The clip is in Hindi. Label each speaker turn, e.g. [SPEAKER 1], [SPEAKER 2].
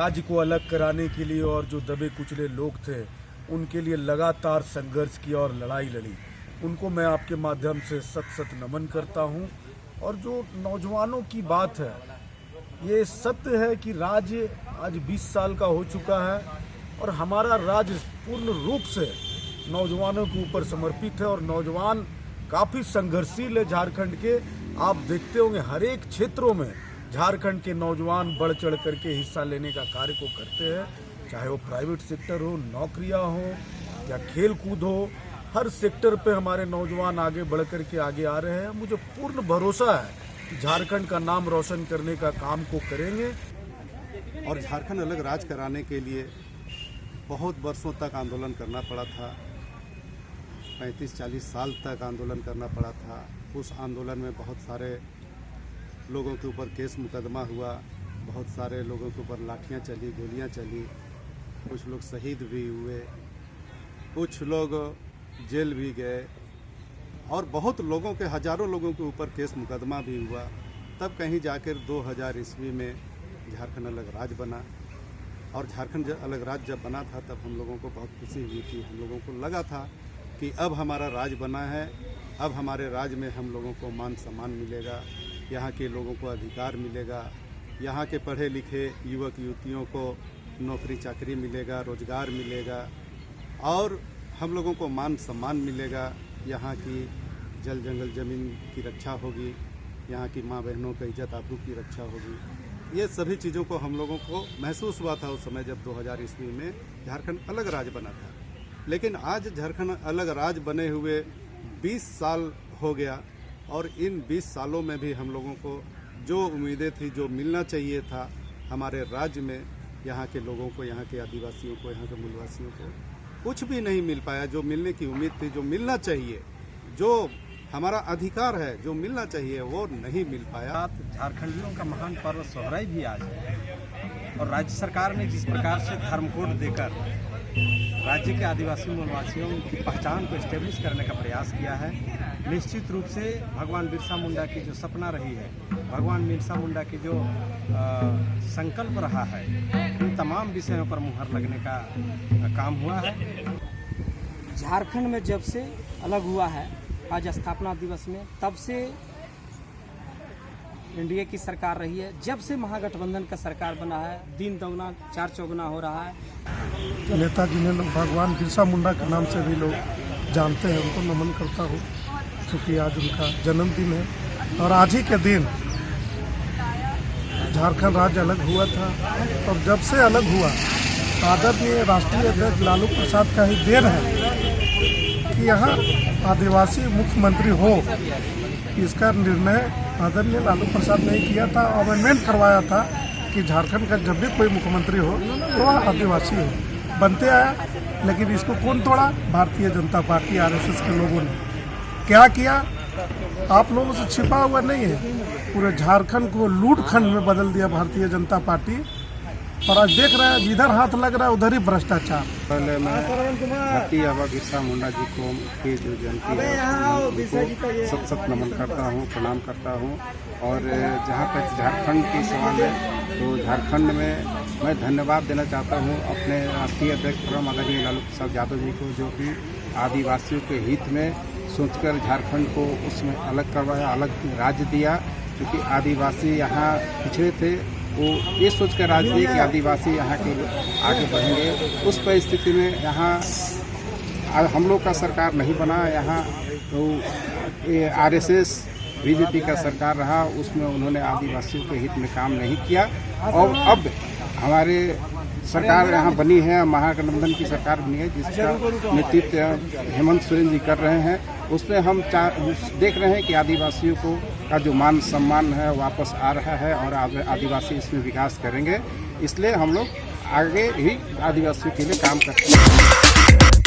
[SPEAKER 1] राज्य को अलग कराने के लिए और जो दबे कुचले लोग थे उनके लिए लगातार संघर्ष किया और लड़ाई लड़ी, उनको मैं आपके माध्यम से सत सत नमन करता हूं। और जो नौजवानों की बात है, ये सत्य है कि राज्य आज 20 साल का हो चुका है और हमारा राज्य पूर्ण रूप से नौजवानों के ऊपर समर्पित है और नौजवान काफ़ी संघर्षशील है झारखंड के। आप देखते होंगे हर एक क्षेत्रों में झारखंड के नौजवान बढ़ चढ़ करके हिस्सा लेने का कार्य को करते हैं, चाहे वो प्राइवेट सेक्टर हो, नौकरियां हो या खेल कूद हो, हर सेक्टर पे हमारे नौजवान आगे बढ़ करके आगे आ रहे हैं। मुझे पूर्ण भरोसा है कि झारखंड का नाम रोशन करने का काम को करेंगे।
[SPEAKER 2] और झारखंड अलग राज कराने के लिए बहुत वर्षों तक आंदोलन करना पड़ा था, 35-40 साल तक आंदोलन करना पड़ा था। उस आंदोलन में बहुत सारे लोगों के ऊपर केस मुकदमा हुआ, बहुत सारे लोगों के ऊपर लाठियां चली, गोलियां चली, कुछ लोग शहीद भी हुए, कुछ लोग जेल भी गए और बहुत लोगों के, हजारों लोगों के ऊपर केस मुकदमा भी हुआ। तब कहीं जाकर 2000 ईस्वी में झारखंड अलग राज्य बना। और झारखंड अलग राज्य जब बना था तब हम लोगों को बहुत खुशी हुई थी। हम लोगों को लगा था कि अब हमारा राज्य बना है, अब हमारे राज्य में हम लोगों को मान सम्मान मिलेगा, यहाँ के लोगों को अधिकार मिलेगा, यहाँ के पढ़े लिखे युवक युवतियों को नौकरी चाकरी मिलेगा, रोजगार मिलेगा और हम लोगों को मान सम्मान मिलेगा। यहाँ की जल जंगल ज़मीन की रक्षा होगी, यहाँ की माँ बहनों की इज्जत आबरू की रक्षा होगी। ये सभी चीज़ों को हम लोगों को महसूस हुआ था उस समय जब 2000 ईस्वी में झारखंड अलग राज्य बना था। लेकिन आज झारखंड अलग राज्य बने हुए 20 साल हो गया और इन 20 सालों में भी हम लोगों को जो उम्मीदें थी, जो मिलना चाहिए था हमारे राज्य में, यहाँ के लोगों को, यहाँ के आदिवासियों को, यहाँ के मूलवासियों को कुछ भी नहीं मिल पाया। जो मिलने की उम्मीद थी, जो मिलना चाहिए, जो हमारा अधिकार है, जो मिलना चाहिए, वो नहीं मिल पाया।
[SPEAKER 3] झारखंडियों का महान पर्व सोहराई भी आज है और राज्य सरकार ने जिस प्रकार से धर्म कोड देकर राज्य के आदिवासी मूलवासियों की पहचान को एस्टेब्लिश करने का प्रयास किया है, निश्चित रूप से भगवान बिरसा मुंडा की जो सपना रही है, भगवान बिरसा मुंडा की जो संकल्प रहा है, इन तमाम विषयों पर मुहर लगने का काम हुआ है।
[SPEAKER 4] झारखंड में जब से अलग हुआ है, आज स्थापना दिवस में, तब से एनडीए की सरकार रही है। जब से महागठबंधन का सरकार बना है, दिन दोगुना चार चौगुना हो रहा है।
[SPEAKER 5] नेताजी ने भगवान बिरसा मुंडा के नाम से भी लोग जानते हैं, उनको नमन करता हूँ क्योंकि आज उनका जन्मदिन है। और आज ही के दिन झारखंड राज्य अलग हुआ था और जब से अलग हुआ, आदरणीय राष्ट्रीय अध्यक्ष लालू प्रसाद का ही देन है कि यहाँ आदिवासी मुख्यमंत्री हो। इसका निर्णय आदरणीय लालू प्रसाद ने किया था, अमेंडमेंट करवाया था कि झारखंड का जब भी कोई मुख्यमंत्री हो तो वह आदिवासी हो, बनते आया। लेकिन इसको कौन तोड़ा? भारतीय जनता पार्टी, आरएसएस के लोगों ने। क्या किया? आप लोगों से छिपा हुआ नहीं है, पूरे झारखंड को लूट खंड में बदल दिया भारतीय जनता पार्टी। और आज देख रहे हैं जिधर हाथ लग रहा है उधर ही भ्रष्टाचार।
[SPEAKER 2] पहले मैं धरती आबा बिरसा मुंडा जी को की जो जयंती है सत सत नमन करता हूँ, प्रणाम करता हूँ। और जहाँ तक झारखंड की सवाल है तो झारखंड में मैं धन्यवाद देना चाहता हूँ अपने राष्ट्रीय अध्यक्ष प्रणब आदरणीय लालू प्रसाद यादव जी को, जो कि आदिवासियों के हित में सोचकर झारखंड को उसमें अलग करवाया, अलग राज्य दिया। क्योंकि आदिवासी यहाँ पिछड़े थे, वो ये सोचकर राज्य दिए कि आदिवासी यहाँ के आगे बढ़ेंगे। उस परिस्थिति में यहाँ हम लोग का सरकार नहीं बना, यहाँ तो आरएसएस बीजेपी का सरकार रहा, उसमें उन्होंने आदिवासियों के हित में काम नहीं किया। और अब हमारे सरकार यहाँ बनी है, महागठबंधन की सरकार बनी है, जिसका नेतृत्व हेमंत सोरेन जी कर रहे हैं। उसमें हम देख रहे हैं कि आदिवासियों को का जो मान सम्मान है वापस आ रहा है और आदिवासी इसमें विकास करेंगे। इसलिए हम लोग आगे ही आदिवासियों के लिए काम करते हैं।